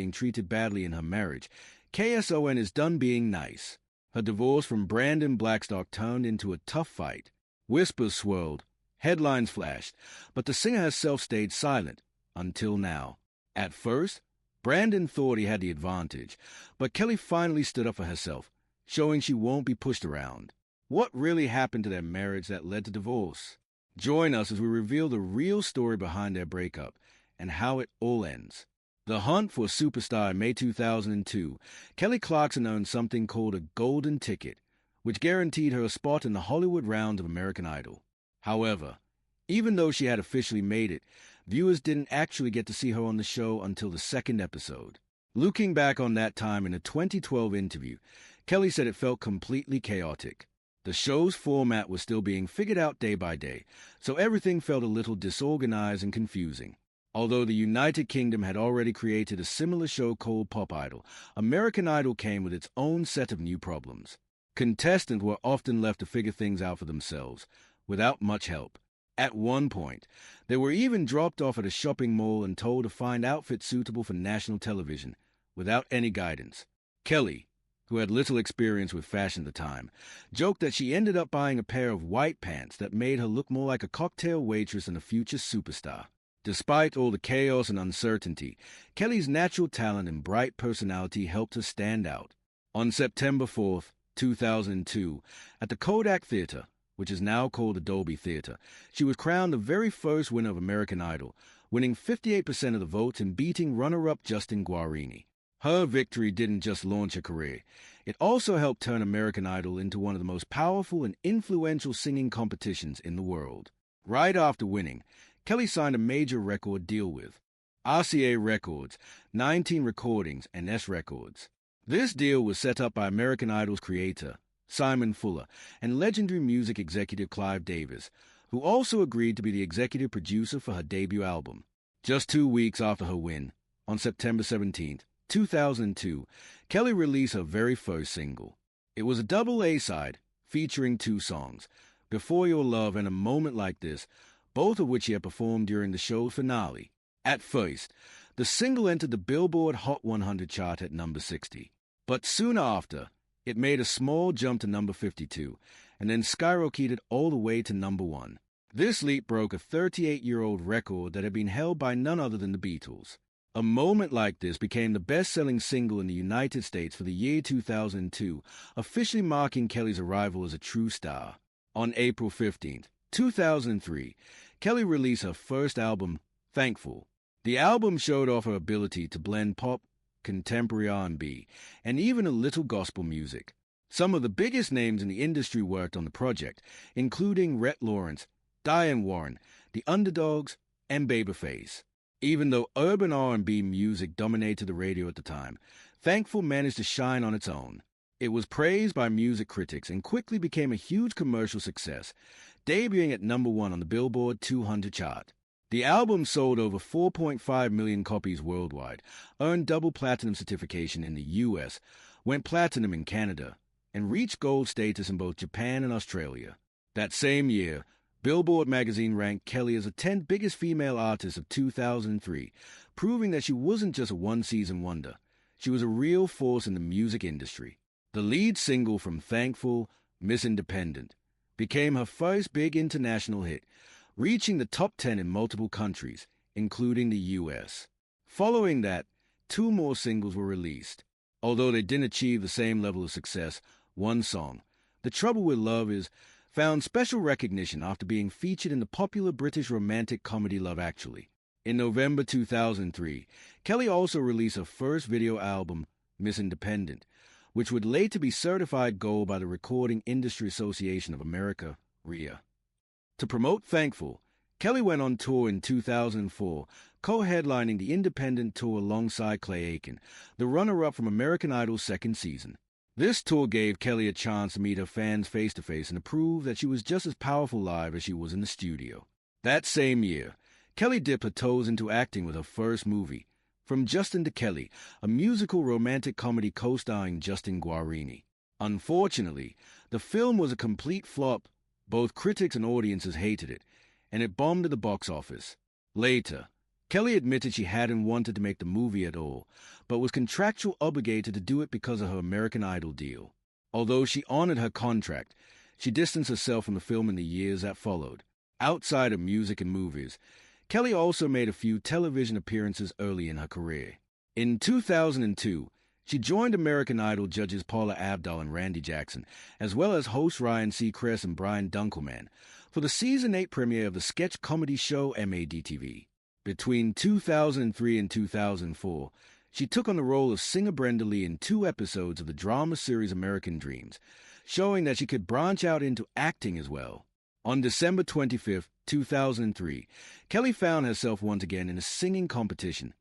being treated badly in her marriage, KSON is done being nice. Her divorce from Brandon Blackstock turned into a tough fight. Whispers swirled, headlines flashed, but the singer herself stayed silent, until now. At first, Brandon thought he had the advantage, but Kelly finally stood up for herself, showing she won't be pushed around. What really happened to their marriage that led to divorce? Join us as we reveal the real story behind their breakup and how it all ends. The hunt for a superstar in May 2002, Kelly Clarkson earned something called a golden ticket, which guaranteed her a spot in the Hollywood round of American Idol. However, even though she had officially made it, viewers didn't actually get to see her on the show until the second episode. Looking back on that time in a 2012 interview, Kelly said it felt completely chaotic. The show's format was still being figured out day by day, so everything felt a little disorganized and confusing. Although the United Kingdom had already created a similar show called Pop Idol, American Idol came with its own set of new problems. Contestants were often left to figure things out for themselves, without much help. At one point, they were even dropped off at a shopping mall and told to find outfits suitable for national television, without any guidance. Kelly, who had little experience with fashion at the time, joked that she ended up buying a pair of white pants that made her look more like a cocktail waitress than a future superstar. Despite all the chaos and uncertainty, Kelly's natural talent and bright personality helped her stand out. On September 4, 2002, at the Kodak Theater, which is now called the Dolby Theater, she was crowned the very first winner of American Idol, winning 58% of the votes and beating runner-up Justin Guarini. Her victory didn't just launch her career. It also helped turn American Idol into one of the most powerful and influential singing competitions in the world. Right after winning, Kelly signed a major record deal with RCA Records, 19 Recordings, and S Records. This deal was set up by American Idol's creator, Simon Fuller, and legendary music executive Clive Davis, who also agreed to be the executive producer for her debut album. Just 2 weeks after her win, on September 17, 2002, Kelly released her very first single. It was a double A-side featuring 2 songs, Before Your Love and A Moment Like This, both of which she had performed during the show's finale. At first, the single entered the Billboard Hot 100 chart at number 60, but soon after, it made a small jump to number 52, and then skyrocketed all the way to number 1. This leap broke a 38-year-old record that had been held by none other than the Beatles. A Moment Like This became the best-selling single in the United States for the year 2002, officially marking Kelly's arrival as a true star. On April 15, 2003, Kelly released her first album, Thankful. The album showed off her ability to blend pop, contemporary R&B, and even a little gospel music. Some of the biggest names in the industry worked on the project, including Rhett Lawrence, Diane Warren, The Underdogs, and Babyface. Even though urban R&B music dominated the radio at the time, Thankful managed to shine on its own. It was praised by music critics and quickly became a huge commercial success, debuting at number 1 on the Billboard 200 chart. The album sold over 4.5 million copies worldwide, earned double platinum certification in the U.S., went platinum in Canada, and reached gold status in both Japan and Australia. That same year, Billboard magazine ranked Kelly as the 10th biggest female artist of 2003, proving that she wasn't just a one-season wonder. She was a real force in the music industry. The lead single from Thankful, Miss Independent, became her first big international hit, reaching the top 10 in multiple countries, including the U.S. Following that, 2 more singles were released. Although they didn't achieve the same level of success, one song, The Trouble with Love Is, found special recognition after being featured in the popular British romantic comedy Love Actually. In November 2003, Kelly also released her first video album, Miss Independent, which would later be certified gold by the Recording Industry Association of America, RIA. To promote Thankful, Kelly went on tour in 2004, co-headlining the Independent Tour alongside Clay Aiken, the runner-up from American Idol's second season. This tour gave Kelly a chance to meet her fans face-to-face and to prove that she was just as powerful live as she was in the studio. That same year, Kelly dipped her toes into acting with her first movie, From Justin to Kelly, a musical romantic comedy co-starring Justin Guarini. Unfortunately, the film was a complete flop. Both critics and audiences hated it, and it bombed at the box office. Later, Kelly admitted she hadn't wanted to make the movie at all, but was contractually obligated to do it because of her American Idol deal. Although she honored her contract, she distanced herself from the film in the years that followed. Outside of music and movies, Kelly also made a few television appearances early in her career. In 2002, she joined American Idol judges Paula Abdul and Randy Jackson, as well as hosts Ryan Seacrest and Brian Dunkelman, for the Season 8 premiere of the sketch comedy show MADTV. Between 2003 and 2004, she took on the role of singer Brenda Lee in 2 episodes of the drama series American Dreams, showing that she could branch out into acting as well. On December 25, 2003, Kelly found herself once again in a singing competition,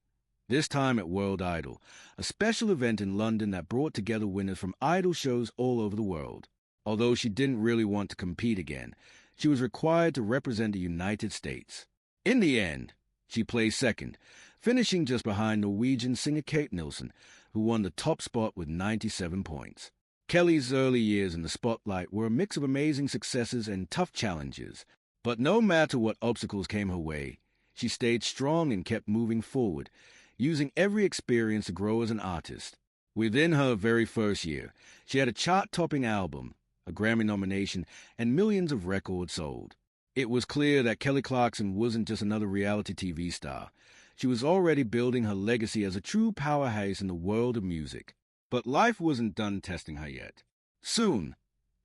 this time at World Idol, a special event in London that brought together winners from idol shows all over the world. Although she didn't really want to compete again, she was required to represent the United States. In the end, she placed second, finishing just behind Norwegian singer Kate Nilsson, who won the top spot with 97 points. Kelly's early years in the spotlight were a mix of amazing successes and tough challenges. But no matter what obstacles came her way, she stayed strong and kept moving forward, using every experience to grow as an artist. Within her very first year, she had a chart-topping album, a Grammy nomination, and millions of records sold. It was clear that Kelly Clarkson wasn't just another reality TV star. She was already building her legacy as a true powerhouse in the world of music. But life wasn't done testing her yet. Soon,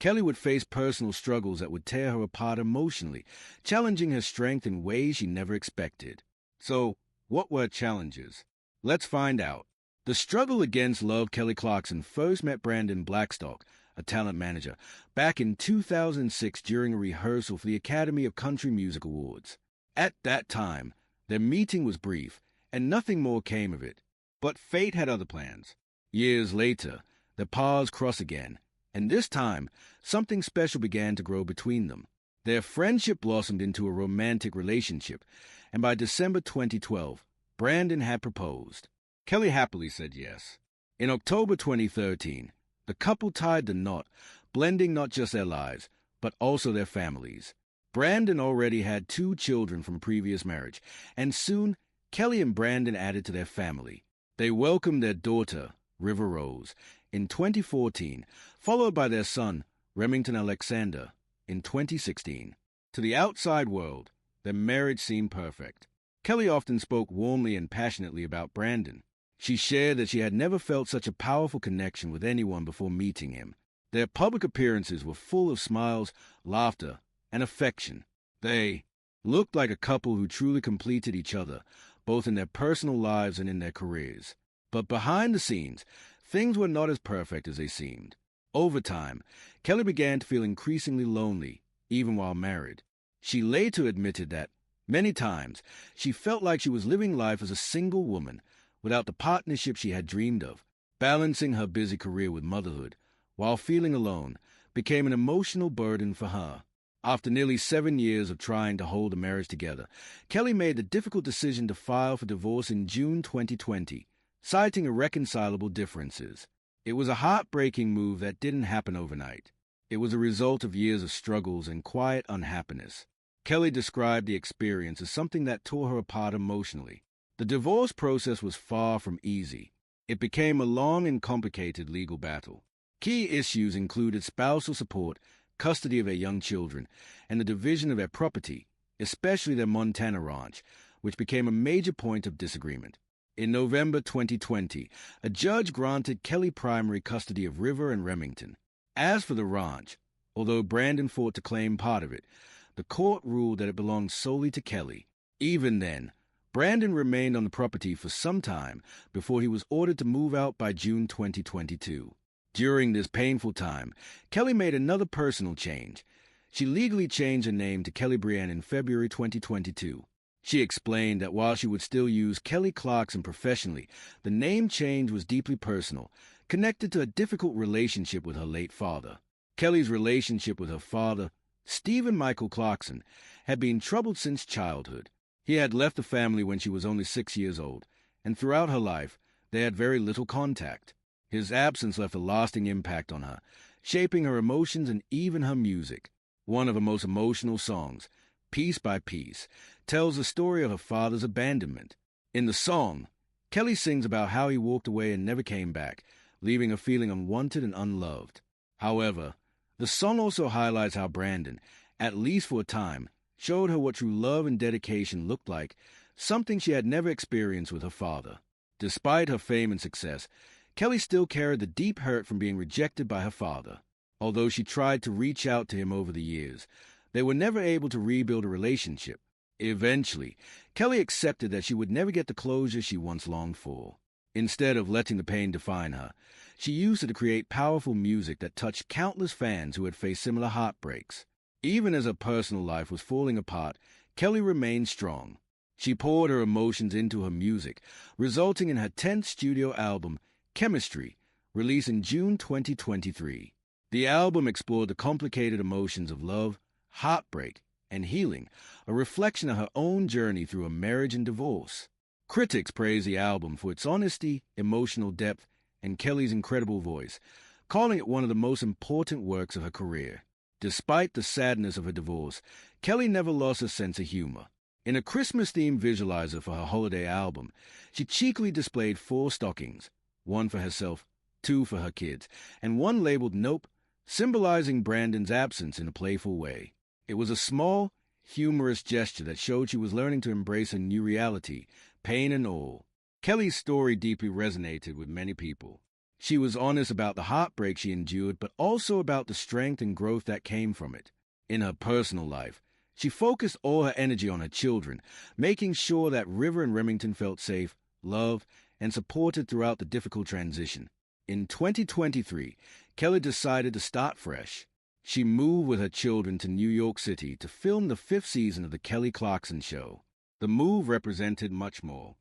Kelly would face personal struggles that would tear her apart emotionally, challenging her strength in ways she never expected. So, what were challenges? Let's find out. The struggle against love Kelly Clarkson first met Brandon Blackstock, a talent manager, back in 2006 during a rehearsal for the Academy of Country Music Awards. At that time, their meeting was brief, and nothing more came of it. But fate had other plans. Years later, their paths crossed again, and this time, something special began to grow between them. Their friendship blossomed into a romantic relationship, and by December 2012, Brandon had proposed. Kelly happily said yes. In October 2013, the couple tied the knot, blending not just their lives, but also their families. Brandon already had 2 children from a previous marriage, and soon, Kelly and Brandon added to their family. They welcomed their daughter, River Rose, in 2014, followed by their son, Remington Alexander, in 2016. To the outside world, their marriage seemed perfect. Kelly often spoke warmly and passionately about Brandon. She shared that she had never felt such a powerful connection with anyone before meeting him. Their public appearances were full of smiles, laughter, and affection. They looked like a couple who truly completed each other, both in their personal lives and in their careers. But behind the scenes, things were not as perfect as they seemed. Over time, Kelly began to feel increasingly lonely, even while married. She later admitted that, many times, she felt like she was living life as a single woman, without the partnership she had dreamed of. Balancing her busy career with motherhood, while feeling alone, became an emotional burden for her. After nearly 7 years of trying to hold a marriage together, Kelly made the difficult decision to file for divorce in June 2020, citing irreconcilable differences. It was a heartbreaking move that didn't happen overnight. It was a result of years of struggles and quiet unhappiness. Kelly described the experience as something that tore her apart emotionally. The divorce process was far from easy. It became a long and complicated legal battle. Key issues included spousal support, custody of their young children, and the division of their property, especially their Montana ranch, which became a major point of disagreement. In November 2020, a judge granted Kelly primary custody of River and Remington. As for the ranch, although Brandon fought to claim part of it, the court ruled that it belonged solely to Kelly. Even then, Brandon remained on the property for some time before he was ordered to move out by June 2022. During this painful time, Kelly made another personal change. She legally changed her name to Kelly Brienne in February 2022. She explained that while she would still use Kelly Clarkson professionally, the name change was deeply personal, connected to a difficult relationship with her late father. Kelly's relationship with her father, Stephen Michael Clarkson, had been troubled since childhood. He had left the family when she was only 6 years old, and throughout her life, they had very little contact. His absence left a lasting impact on her, shaping her emotions and even her music. One of her most emotional songs, Piece by Piece, tells the story of her father's abandonment. In the song, Kelly sings about how he walked away and never came back, leaving her feeling unwanted and unloved. However, the song also highlights how Brandon, at least for a time, showed her what true love and dedication looked like, something she had never experienced with her father. Despite her fame and success, Kelly still carried the deep hurt from being rejected by her father. Although she tried to reach out to him over the years, they were never able to rebuild a relationship. Eventually, Kelly accepted that she would never get the closure she once longed for. Instead of letting the pain define her, she used it to create powerful music that touched countless fans who had faced similar heartbreaks. Even as her personal life was falling apart, Kelly remained strong. She poured her emotions into her music, resulting in her 10th studio album, Chemistry, released in June 2023. The album explored the complicated emotions of love, heartbreak, and healing, a reflection of her own journey through a marriage and divorce. Critics praised the album for its honesty, emotional depth, and Kelly's incredible voice, calling it one of the most important works of her career. Despite the sadness of her divorce, Kelly never lost her sense of humor. In a Christmas-themed visualizer for her holiday album, she cheekily displayed 4 stockings, 1 for herself, 2 for her kids, and 1 labeled Nope, symbolizing Brandon's absence in a playful way. It was a small, humorous gesture that showed she was learning to embrace her new reality, pain and all. Kelly's story deeply resonated with many people. She was honest about the heartbreak she endured, but also about the strength and growth that came from it. In her personal life, she focused all her energy on her children, making sure that River and Remington felt safe, loved, and supported throughout the difficult transition. In 2023, Kelly decided to start fresh. She moved with her children to New York City to film the 5th season of The Kelly Clarkson Show. The move represented much more.